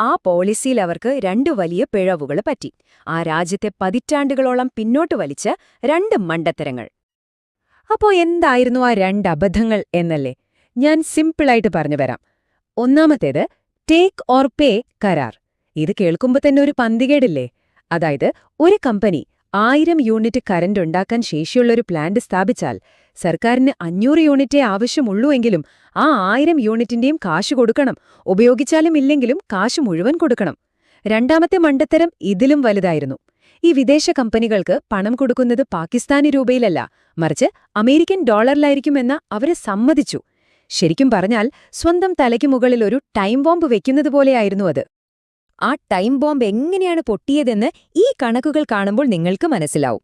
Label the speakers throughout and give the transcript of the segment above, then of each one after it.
Speaker 1: ആ പോളിസിയിൽ അവർക്ക് രണ്ട് വലിയ പിഴവുകൾ പറ്റി. ആ രാജ്യത്തെ പതിറ്റാണ്ടുകളോളം പിന്നോട്ട് വലിച്ച രണ്ട് മണ്ടത്തരങ്ങൾ.
Speaker 2: അപ്പോ എന്തായിരുന്നു ആ രണ്ട് അബദ്ധങ്ങൾ എന്നല്ലേ? ഞാൻ സിമ്പിളായിട്ട് പറഞ്ഞുവരാം. ഒന്നാമത്തേത് ടേക്ക് ഓർ പേ കരാർ. ഇത് കേൾക്കുമ്പോ തന്നെ ഒരു പന്തികേടില്ലേ? അതായത് ഒരു കമ്പനി 1000 യൂണിറ്റ് കറന്റ് ഉണ്ടാക്കാൻ ശേഷിയുള്ളൊരു പ്ലാന്റ് സ്ഥാപിച്ചാൽ സർക്കാരിന് 500 യൂണിറ്റേ ആവശ്യമുള്ളൂ എങ്കിലും ആ 1000 യൂണിറ്റിന്റെയും കാശ് കൊടുക്കണം. ഉപയോഗിച്ചാലും ഇല്ലെങ്കിലും കാശ് മുഴുവൻ കൊടുക്കണം. രണ്ടാമത്തെ മണ്ടത്തരം ഇതിലും വലുതായിരുന്നു. ഈ വിദേശ കമ്പനികൾക്ക് പണം കൊടുക്കുന്നത് പാകിസ്ഥാനി രൂപയിലല്ല, മറിച്ച് അമേരിക്കൻ ഡോളറിലായിരിക്കുമെന്ന് അവര് സമ്മതിച്ചു. ശരിക്കും പറഞ്ഞാൽ സ്വന്തം തലയ്ക്ക് മുകളിൽ ഒരു ടൈം ബോംബ് വെക്കുന്നതുപോലെയായിരുന്നു അത്.
Speaker 1: ആ ടൈം ബോംബ് എങ്ങനെയാണ് പൊട്ടിയതെന്ന് ഈ കണക്കുകൾ കാണുമ്പോൾ നിങ്ങൾക്ക് മനസ്സിലാവും.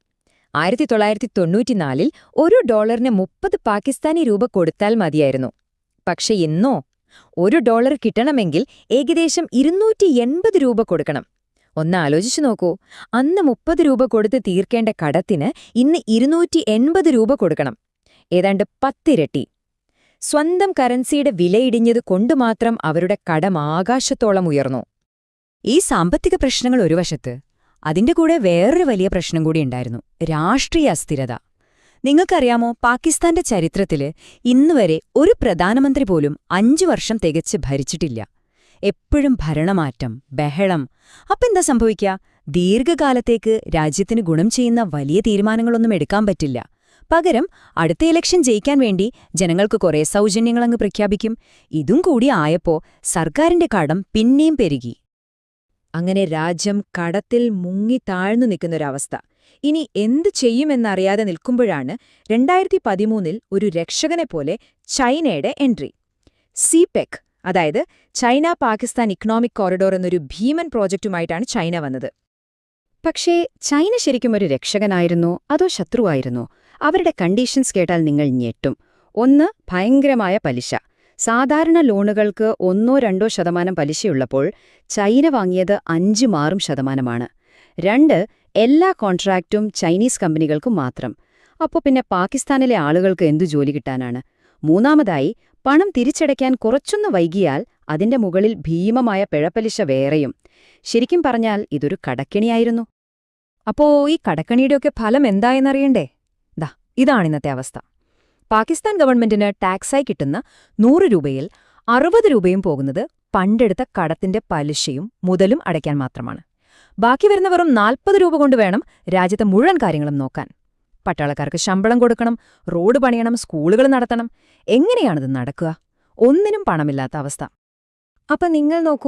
Speaker 1: 1994 $1 30 പാകിസ്ഥാനി രൂപ കൊടുത്താൽ മതിയായിരുന്നു. പക്ഷെ ഇന്നോ $1 കിട്ടണമെങ്കിൽ ഏകദേശം 280 രൂപ കൊടുക്കണം. ഒന്ന് ആലോചിച്ചു നോക്കൂ. അന്ന് 30 രൂപ കൊടുത്ത് തീർക്കേണ്ട കടത്തിന് ഇന്ന് 280 രൂപ കൊടുക്കണം. ഏതാണ്ട് 10 ഇരട്ടി. സ്വന്തം കറൻസിയുടെ വിലയിടിഞ്ഞത് കൊണ്ടുമാത്രം അവരുടെ കടം ആകാശത്തോളം ഉയർന്നു. ഈ സാമ്പത്തിക പ്രശ്നങ്ങൾ ഒരു വശത്ത്, അതിന്റെ കൂടെ വേറൊരു വലിയ പ്രശ്നം കൂടി ഉണ്ടായിരുന്നു: രാഷ്ട്രീയ അസ്ഥിരത. നിങ്ങൾക്കറിയാമോ, പാകിസ്ഥാന്റെ ചരിത്രത്തില് ഇന്നുവരെ ഒരു പ്രധാനമന്ത്രി പോലും 5 വർഷം തികച്ച് ഭരിച്ചിട്ടില്ല. എപ്പോഴും ഭരണമാറ്റം, ബഹളം. അപ്പെന്താ സംഭവിക്കുക? ദീർഘകാലത്തേക്ക് രാജ്യത്തിന് ഗുണം ചെയ്യുന്ന വലിയ തീരുമാനങ്ങളൊന്നും എടുക്കാൻ പറ്റില്ല. പകരം അടുത്ത ഇലക്ഷൻ ജയിക്കാൻ വേണ്ടി ജനങ്ങൾക്ക് കുറേ സൗജന്യങ്ങളങ്ങ് പ്രഖ്യാപിക്കും. ഇതും കൂടി ആയപ്പോ സർക്കാരിന്റെ കടം പിന്നെയും പെരുകി. അങ്ങനെ രാജ്യം കടത്തിൽ മുങ്ങി താഴ്ന്നു നിൽക്കുന്നൊരവസ്ഥ. ഇനി എന്തു ചെയ്യുമെന്നറിയാതെ നിൽക്കുമ്പോഴാണ് 2013 ഒരു രക്ഷകനെപ്പോലെ ചൈനയുടെ എൻട്രി. സിപെക്, അതായത് ചൈന പാകിസ്ഥാൻ ഇക്കണോമിക് കോറിഡോർ എന്നൊരു ഭീമൻ പ്രോജക്റ്റുമായിട്ടാണ് ചൈന വന്നത്. പക്ഷേ ചൈന ശരിക്കും ഒരു രക്ഷകനായിരുന്നോ അതോ ശത്രുവായിരുന്നോ? അവരുടെ കണ്ടീഷൻസ് കേട്ടാൽ നിങ്ങൾ ഞെട്ടും. ഒന്ന്, ഭയങ്കരമായ പലിശ. സാധാരണ ലോണുകൾക്ക് 1-2% പലിശയുള്ളപ്പോൾ ചൈന വാങ്ങിയത് 5-6%. 2, എല്ലാ കോൺട്രാക്റ്റും ചൈനീസ് കമ്പനികൾക്കും മാത്രം. അപ്പോൾ പിന്നെ പാകിസ്ഥാനിലെ ആളുകൾക്ക് എന്തു ജോലി കിട്ടാനാണ്? മൂന്നാമതായി, പണം തിരിച്ചടയ്ക്കാൻ കുറച്ചൊന്ന് വൈകിയാൽ അതിന്റെ മുകളിൽ ഭീമമായ പിഴപ്പലിശ വേറെയും. ശരിക്കും പറഞ്ഞാൽ ഇതൊരു കടക്കെണിയായിരുന്നു. അപ്പോ ഈ കടക്കണിയുടെയൊക്കെ ഫലം എന്തായെന്നറിയണ്ടേ? ഇതാണിന്നത്തെ അവസ്ഥ. പാകിസ്ഥാൻ ഗവൺമെന്റിന് ടാക്സായി കിട്ടുന്ന 100 രൂപയിൽ 60 രൂപയും പോകുന്നത് പണ്ടെടുത്ത കടത്തിന്റെ പലിശയും മുതലും അടയ്ക്കാൻ മാത്രമാണ്. ബാക്കി വരുന്ന വെറും 40 രൂപ കൊണ്ട് വേണം രാജ്യത്തെ മുഴുവൻ കാര്യങ്ങളും നോക്കാൻ. പട്ടാളക്കാർക്ക് ശമ്പളം കൊടുക്കണം, റോഡ് പണിയണം, സ്കൂളുകൾ നടത്തണം. എങ്ങനെയാണിത് നടക്കുക? ഒന്നിനും പണമില്ലാത്ത അവസ്ഥ. അപ്പൊ നിങ്ങൾ നോക്കൂ,